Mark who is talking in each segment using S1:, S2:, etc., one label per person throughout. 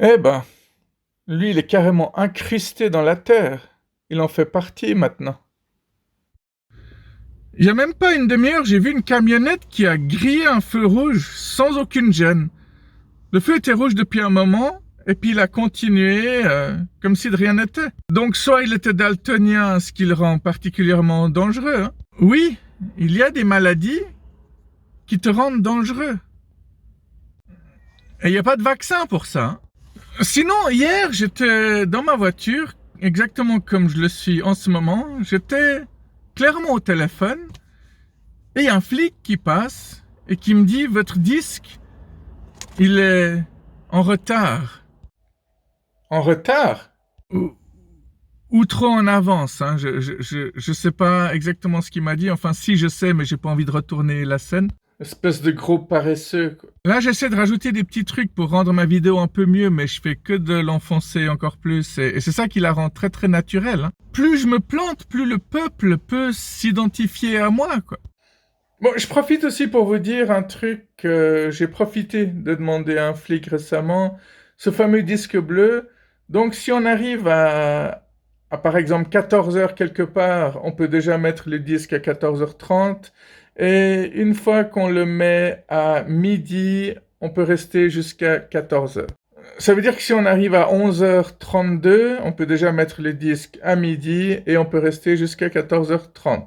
S1: Eh ben, lui, il est carrément incrusté dans la terre. Il en fait partie maintenant. Il n'y a même pas une demi-heure, j'ai vu une camionnette qui a grillé un feu rouge sans aucune gêne. Le feu était rouge depuis un moment, et puis il a continué comme si de rien n'était. Donc soit il était daltonien, ce qui le rend particulièrement dangereux. Hein. Oui, il y a des maladies qui te rendent dangereux. Et il n'y a pas de vaccin pour ça. Hein. Sinon, hier, j'étais dans ma voiture, exactement comme je le suis en ce moment. J'étais clairement au téléphone, et il y a un flic qui passe et qui me dit « Votre disque, il est en retard. » En retard? Ou trop en avance, hein. Je sais pas exactement ce qu'il m'a dit. Enfin, si je sais, mais j'ai pas envie de retourner la scène. Espèce de gros paresseux, quoi. Là, j'essaie de rajouter des petits trucs pour rendre ma vidéo un peu mieux, mais je fais que de l'enfoncer encore plus. Et c'est ça qui la rend très très naturelle. Hein. Plus je me plante, plus le peuple peut s'identifier à moi, quoi. Bon, je profite aussi pour vous dire un truc que j'ai profité de demander à un flic récemment, ce fameux disque bleu. Donc, si on arrive à par exemple 14 heures quelque part, on peut déjà mettre le disque à 14h30. Et une fois qu'on le met à midi, on peut rester jusqu'à 14 heures. Ça veut dire que si on arrive à 11h32, on peut déjà mettre le disque à midi et on peut rester jusqu'à 14h30.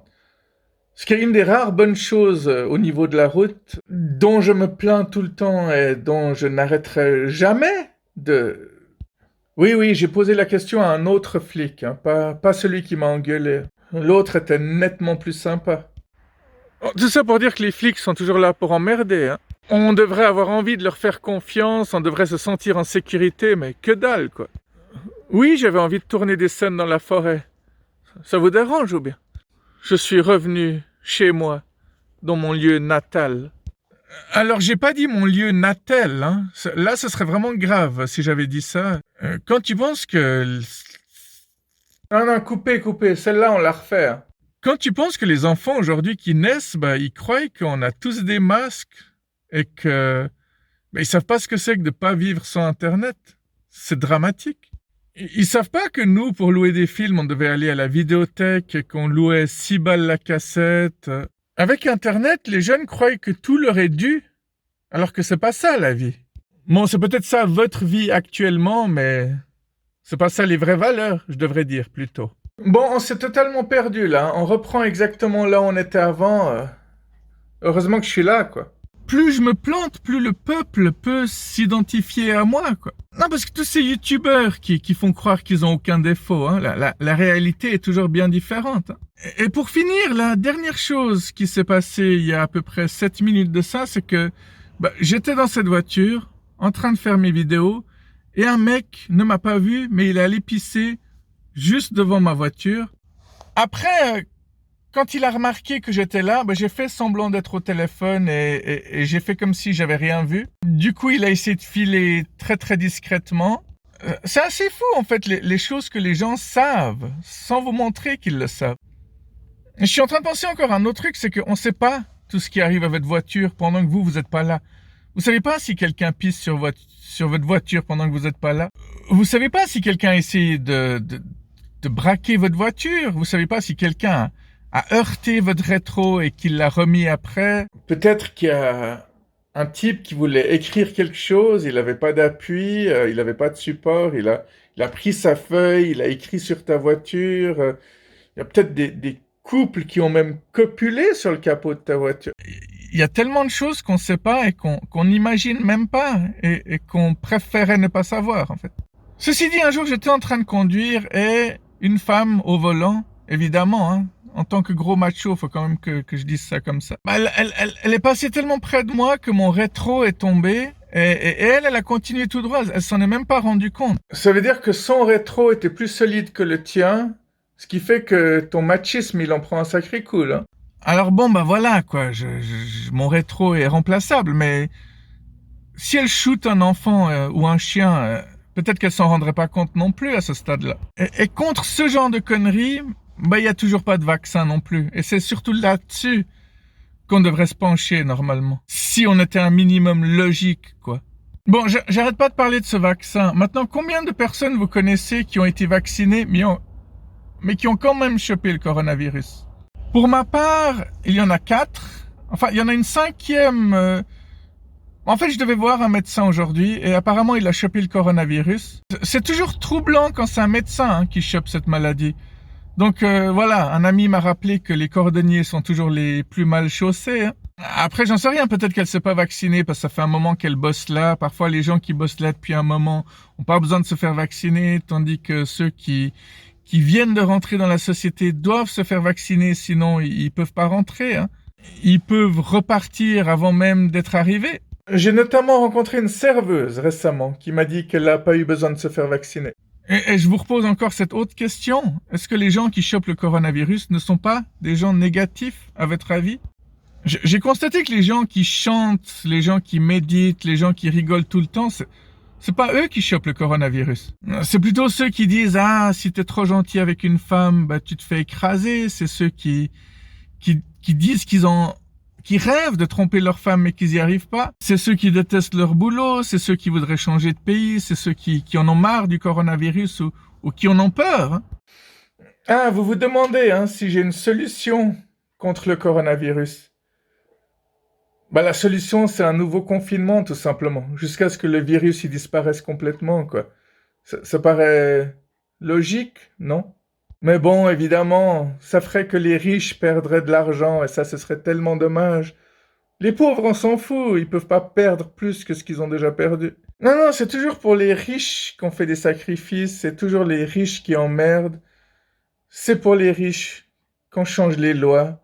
S1: Ce qui est une des rares bonnes choses au niveau de la route, dont je me plains tout le temps et dont je n'arrêterai jamais de... Oui, oui, j'ai posé la question à un autre flic, hein, pas celui qui m'a engueulé. L'autre était nettement plus sympa. Oh, tout ça pour dire que les flics sont toujours là pour emmerder. Hein. On devrait avoir envie de leur faire confiance, on devrait se sentir en sécurité, mais que dalle, quoi. Oui, j'avais envie de tourner des scènes dans la forêt. Ça vous dérange ou bien? Je suis revenu chez moi, dans mon lieu natal. Alors, j'ai pas dit mon lieu natal, hein. Là, ce serait vraiment grave si j'avais dit ça. Quand tu penses que... Non, non, coupez, celle-là, on la refait. Hein. Quand tu penses que les enfants aujourd'hui qui naissent, bah, ils croient qu'on a tous des masques et que... Bah, ils savent pas ce que c'est que de pas vivre sans Internet. C'est dramatique. Ils savent pas que nous, pour louer des films, on devait aller à la vidéothèque et qu'on louait 6 balles la cassette. Avec Internet, les jeunes croient que tout leur est dû, alors que c'est pas ça la vie. Bon, c'est peut-être ça votre vie actuellement, mais c'est pas ça les vraies valeurs, je devrais dire plutôt. Bon, on s'est totalement perdu là. On reprend exactement là où on était avant. Heureusement que je suis là, quoi. Plus je me plante, plus le peuple peut s'identifier à moi, quoi. Non, parce que tous ces youtubeurs qui font croire qu'ils ont aucun défaut, hein, la réalité est toujours bien différente. Hein. Et pour finir, la dernière chose qui s'est passée il y a à peu près 7 minutes de ça, c'est que j'étais dans cette voiture, en train de faire mes vidéos, et un mec ne m'a pas vu, mais il est allé pisser juste devant ma voiture. Après, quand il a remarqué que j'étais là, j'ai fait semblant d'être au téléphone et j'ai fait comme si j'avais rien vu. Du coup, il a essayé de filer très très discrètement. C'est assez fou en fait les choses que les gens savent sans vous montrer qu'ils le savent. Je suis en train de penser encore à un autre truc, c'est qu'on ne sait pas tout ce qui arrive à votre voiture pendant que vous n'êtes pas là. Vous savez pas si quelqu'un pisse sur votre voiture pendant que vous n'êtes pas là. Vous savez pas si quelqu'un a essayé de braquer votre voiture. Vous savez pas si quelqu'un a heurté votre rétro et qu'il l'a remis après. Peut-être qu'il y a un type qui voulait écrire quelque chose, il n'avait pas d'appui, il n'avait pas de support, il a pris sa feuille, il a écrit sur ta voiture. Il y a peut-être des couples qui ont même copulé sur le capot de ta voiture. Il y a tellement de choses qu'on ne sait pas et qu'on n'imagine même pas et qu'on préférait ne pas savoir en fait. Ceci dit, un jour j'étais en train de conduire et une femme au volant, évidemment, hein, en tant que gros macho, faut quand même que je dise ça comme ça. Elle est passée tellement près de moi que mon rétro est tombé et elle a continué tout droit. Elle s'en est même pas rendue compte. Ça veut dire que son rétro était plus solide que le tien, ce qui fait que ton machisme, il en prend un sacré coup, là. Alors bon, voilà, quoi. Mon rétro est remplaçable, mais si elle shoot un enfant ou un chien, peut-être qu'elle s'en rendrait pas compte non plus à ce stade-là. Et contre ce genre de conneries, il y a toujours pas de vaccin non plus. Et c'est surtout là-dessus qu'on devrait se pencher normalement. Si on était un minimum logique, quoi. Bon, j'arrête pas de parler de ce vaccin. Maintenant, combien de personnes vous connaissez qui ont été vaccinées, mais qui ont quand même chopé le coronavirus? Pour ma part, il y en a 4. Enfin, il y en a une 5e. En fait, je devais voir un médecin aujourd'hui et apparemment, il a chopé le coronavirus. C'est toujours troublant quand c'est un médecin qui chope cette maladie. Donc voilà, un ami m'a rappelé que les cordonniers sont toujours les plus mal chaussés. Après, j'en sais rien, peut-être qu'elle s'est pas vaccinée parce que ça fait un moment qu'elle bosse là. Parfois, les gens qui bossent là depuis un moment ont pas besoin de se faire vacciner, tandis que ceux qui viennent de rentrer dans la société doivent se faire vacciner, sinon ils peuvent pas rentrer. Ils peuvent repartir avant même d'être arrivés. J'ai notamment rencontré une serveuse récemment qui m'a dit qu'elle n'a pas eu besoin de se faire vacciner. Et je vous repose encore cette autre question. Est-ce que les gens qui chopent le coronavirus ne sont pas des gens négatifs, à votre avis? J'ai constaté que les gens qui chantent, les gens qui méditent, les gens qui rigolent tout le temps, c'est pas eux qui chopent le coronavirus. C'est plutôt ceux qui disent « Ah, si t'es trop gentil avec une femme, bah tu te fais écraser ». C'est ceux qui disent qui rêvent de tromper leur femme mais qu'ils n'y arrivent pas. C'est ceux qui détestent leur boulot, c'est ceux qui voudraient changer de pays, c'est ceux qui en ont marre du coronavirus ou qui en ont peur. Ah, vous vous demandez si j'ai une solution contre le coronavirus. Bah, la solution, c'est un nouveau confinement, tout simplement, jusqu'à ce que le virus il disparaisse complètement, quoi. Ça paraît logique, non? Mais bon, évidemment, ça ferait que les riches perdraient de l'argent, et ça, ce serait tellement dommage. Les pauvres, on s'en fout, ils peuvent pas perdre plus que ce qu'ils ont déjà perdu. Non, non, c'est toujours pour les riches qu'on fait des sacrifices, c'est toujours les riches qui emmerdent. C'est pour les riches qu'on change les lois.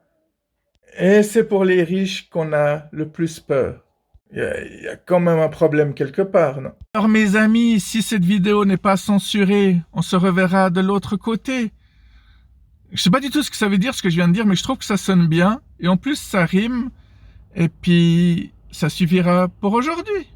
S1: Et c'est pour les riches qu'on a le plus peur. Il y a quand même un problème quelque part, non? Alors mes amis, si cette vidéo n'est pas censurée, on se reverra de l'autre côté. Je sais pas du tout ce que ça veut dire, ce que je viens de dire, mais je trouve que ça sonne bien. Et en plus, ça rime. Et puis, ça suffira pour aujourd'hui.